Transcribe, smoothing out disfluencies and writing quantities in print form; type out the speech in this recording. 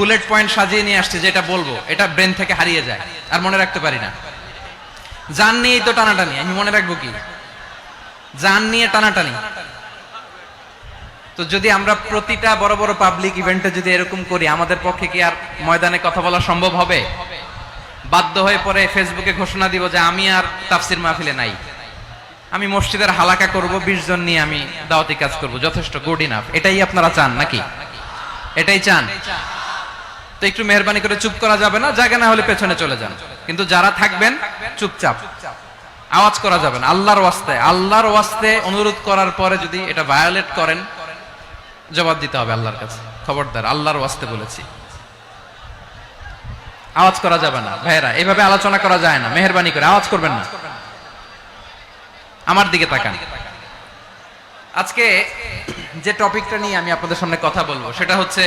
Bullet point সাজিয়ে নিয়ে আসছে, যেটা বলবো এটা ব্রেন থেকে হারিয়ে যায় আর মনে রাখতে পারি না। জান নিয়েই তো টানাটানি, আমি মনে রাখবো কি? জান নিয়ে টানাটানি। তো যদি আমরা প্রতিটা বড় বড় পাবলিক ইভেন্টে যদি এরকম করি, আমাদের পক্ষে কি আর ময়দানে কথা বলা সম্ভব হবে? বাধ্য হয়ে পরে ফেসবুকে ঘোষণা দিব যে আমি আর তাফসির মাহফিলে নাই, আমি মসজিদের হালাকা করব, 20 জন নিয়ে আমি দাওয়াতি কাজ করব, যথেষ্ট, গুড ইনাফ। এটাই আপনারা চান নাকি? এটাই চান? তো একটু মেহরবানি করে চুপ করা যাবে না, জায়গা না হলে পেছনে চলে যান, কিন্তু যারা থাকবেন চুপচাপ, আওয়াজ করা যাবে না। আল্লাহর ওয়াস্তে অনুরোধ করার পরে যদি এটা ভায়োলেট করেন, জবাব দিতে হবে আল্লাহর কাছে। খবরদার, আল্লাহর ওয়াস্তে বলেছি, আওয়াজ করা যাবে না। ভাইয়েরা, এইভাবে আলোচনা করা যায় না, মেহরবানি করে আওয়াজ করবেন না। আমার দিকে তাকান। আজকে যে টপিকটা নিয়ে আমি আপনাদের সামনে কথা বলবো সেটা হচ্ছে